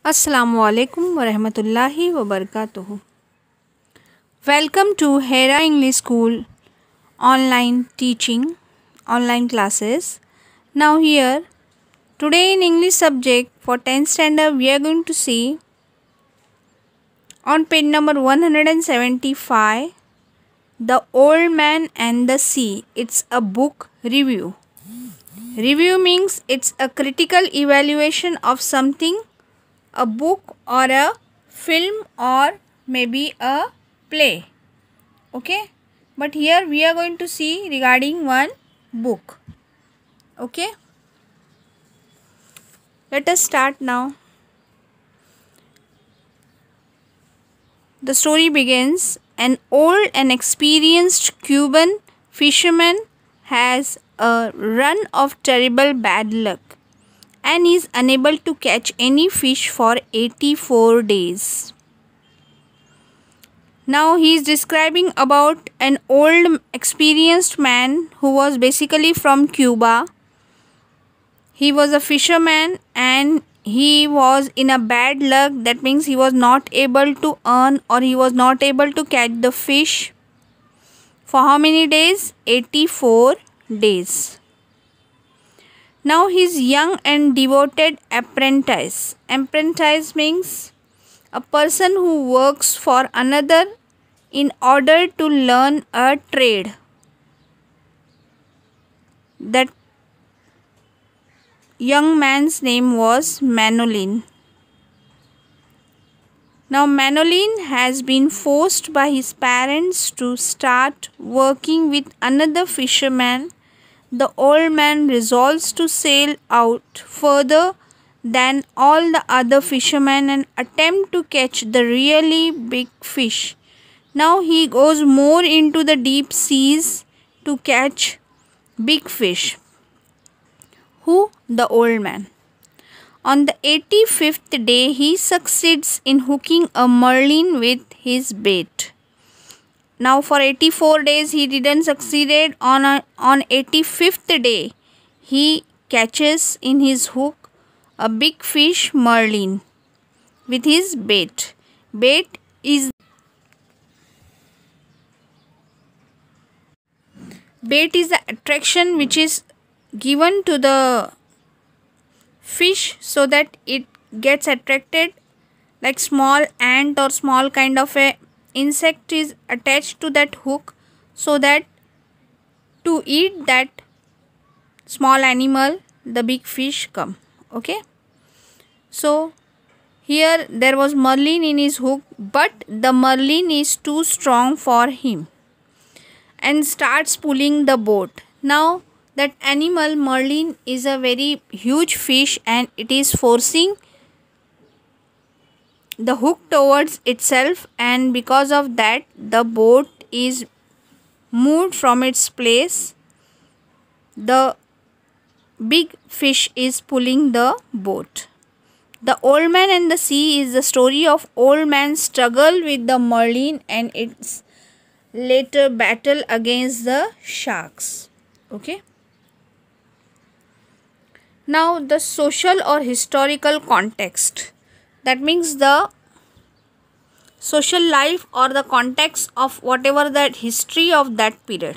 Assalamualaikum warahmatullahi wabarakatuh. Welcome to Hera English School online teaching, online classes. Now here, today in English subject for 10th standard we are going to see on page number 175 The Old Man and the Sea. It's a book review. Review means it's a critical evaluation of something, a book or a film or maybe a play. Okay, but here we are going to see regarding one book. Okay, let us start now. The story begins. An old and experienced Cuban fisherman has a run of terrible bad luck and is unable to catch any fish for 84 days. Now he is describing about an old experienced man who was basically from Cuba. He was a fisherman and he was in a bad luck. That means he was not able to earn or he was not able to catch the fish for how many days? 84 days. Now his young and devoted apprentice. Apprentice means a person who works for another in order to learn a trade. That young man's name was Manolin. Now Manolin has been forced by his parents to start working with another fisherman. The old man resolves to sail out further than all the other fishermen and attempt to catch the really big fish. Now he goes more into the deep seas to catch big fish. Who? The old man. On the 85th day, he succeeds in hooking a marlin with his bait. Now for 84 days he didn't succeed. On 85th day he catches in his hook a big fish marlin with his bait. Bait is the attraction which is given to the fish so that it gets attracted, like small ant or small kind of a insect is attached to that hook so that to eat that small animal the big fish come. Okay, so here there was marlin in his hook, but the marlin is too strong for him and starts pulling the boat. Now that animal marlin is a very huge fish and it is forcing the hook towards itself, and because of that the boat is moved from its place. The big fish is pulling the boat. The Old Man and the Sea is the story of old man's struggle with the marlin and its later battle against the sharks. Okay. Now the social or historical context. That means the social life or the context of whatever that history of that period.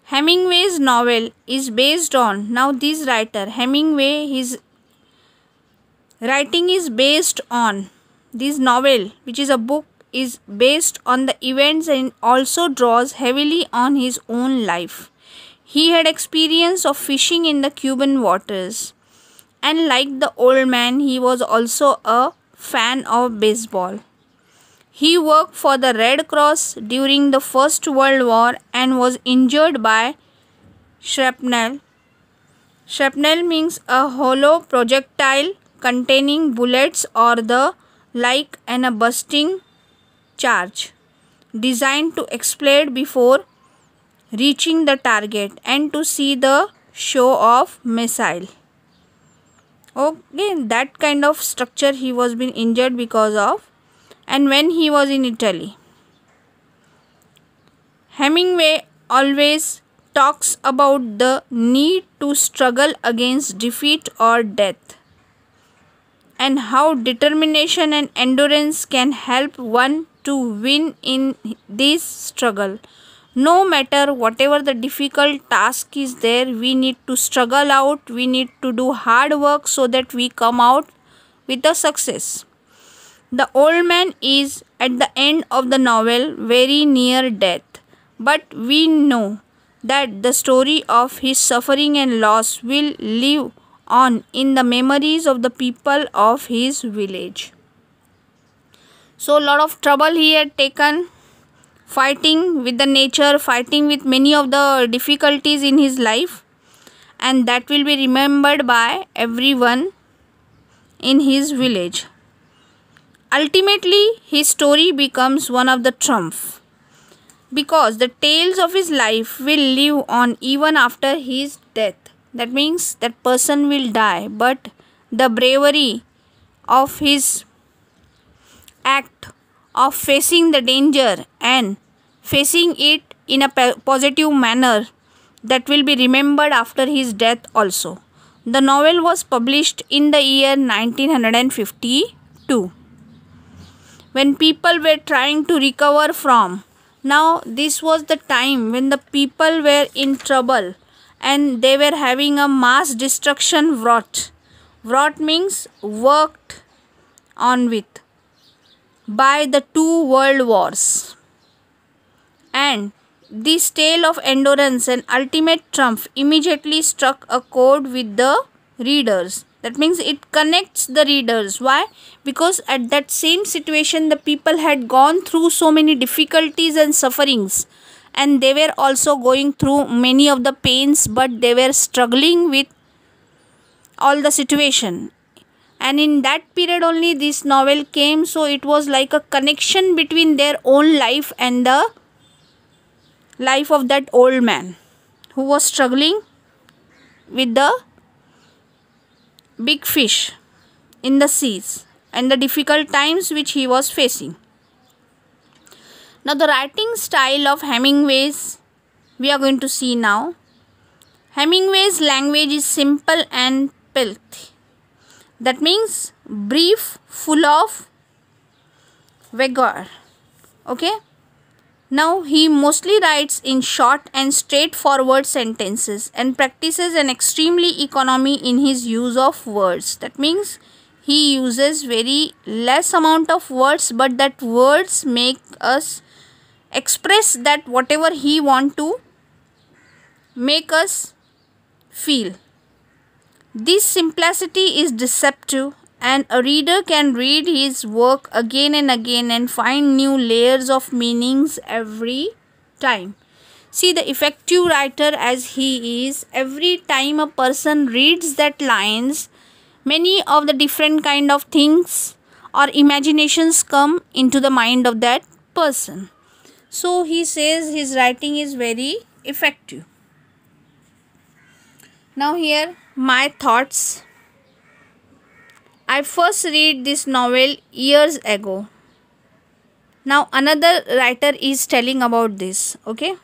Hemingway's novel is based on, now this writer Hemingway, his writing is based on this novel, which is a book, is based on the events and also draws heavily on his own life. He had experience of fishing in the Cuban waters, and like the old man, he was also a fan of baseball. He worked for the Red Cross during the First World War and was injured by shrapnel. Shrapnel means a hollow projectile containing bullets or the like and a bursting charge designed to explode before reaching the target and to see the show of missile. Okay, that kind of structure he was been injured because of, and when he was in Italy. Hemingway always talks about the need to struggle against defeat or death and how determination and endurance can help one to win in this struggle. No matter whatever the difficult task is there, we need to struggle out, we need to do hard work so that we come out with a success. The old man is at the end of the novel very near death, but we know that the story of his suffering and loss will live on in the memories of the people of his village. So, a lot of trouble he had taken, fighting with the nature, fighting with many of the difficulties in his life, and that will be remembered by everyone in his village. Ultimately, his story becomes one of the triumph, because the tales of his life will live on even after his death. That means that person will die, but the bravery of his act of facing the danger and facing it in a positive manner, that will be remembered after his death also. The novel was published in the year 1952, when people were trying to recover from. Now this was the time when the people were in trouble and they were having a mass destruction wrought. Wrought means worked on with by the two world wars. And this tale of endurance and ultimate triumph immediately struck a chord with the readers. That means it connects the readers. Why? Because at that same situation the people had gone through so many difficulties and sufferings, and they were also going through many of the pains, but they were struggling with all the situation. And in that period only this novel came, so it was like a connection between their own life and the life of that old man who was struggling with the big fish in the seas and the difficult times which he was facing. Now the writing style of Hemingway's we are going to see now. Hemingway's language is simple and pithy. That means brief, full of vigor. Okay. Now he mostly writes in short and straightforward sentences and practices an extremely economy in his use of words. That means he uses very less amount of words, but that words make us express that whatever he want to make us feel. This simplicity is deceptive, and a reader can read his work again and again and find new layers of meanings every time. See, the effective writer as he is, every time a person reads that lines, many of the different kind of things or imaginations come into the mind of that person. So he says his writing is very effective. Now here my thoughts. I first read this novel years ago. Now another writer is telling about this. Okay.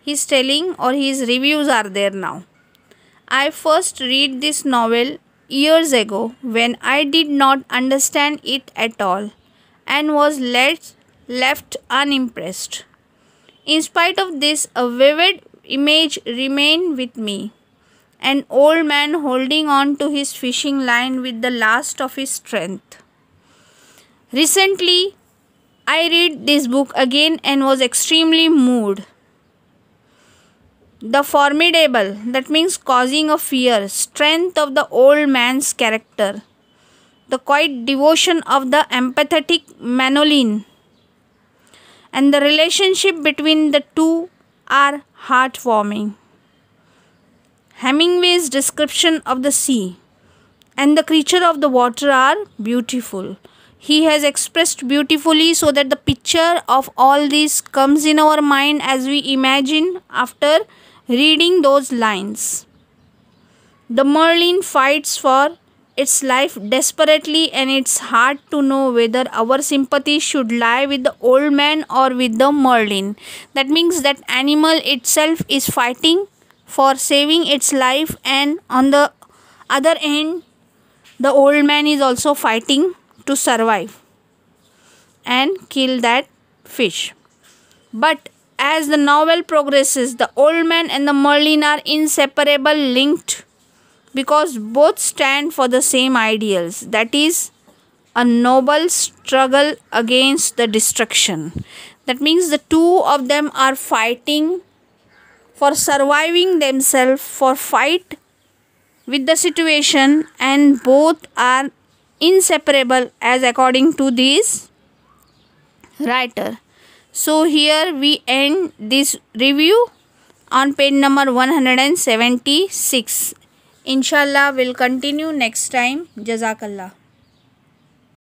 He's telling, or his reviews are there now. I first read this novel years ago when I did not understand it at all and was left unimpressed. In spite of this, a vivid image remained with me. An old man holding on to his fishing line with the last of his strength. Recently, I read this book again and was extremely moved. The formidable, that means causing a fear, strength of the old man's character. The quiet devotion of the empathetic Manolin. And the relationship between the two are heartwarming. Hemingway's description of the sea and the creature of the water are beautiful. He has expressed beautifully so that the picture of all this comes in our mind as we imagine after reading those lines. The Merlin fights for its life desperately, and it's hard to know whether our sympathy should lie with the old man or with the Merlin. That means that animal itself is fighting for saving its life, and on the other end The old man is also fighting to survive and kill that fish. But as the novel progresses, the old man and the Merlin are inseparable linked because both stand for the same ideals, that is, a noble struggle against the destruction. That means the two of them are fighting for surviving themselves, for fight with the situation, and both are inseparable as according to this writer. So here we end this review on page number 176. Inshallah we'll continue next time. Jazakallah.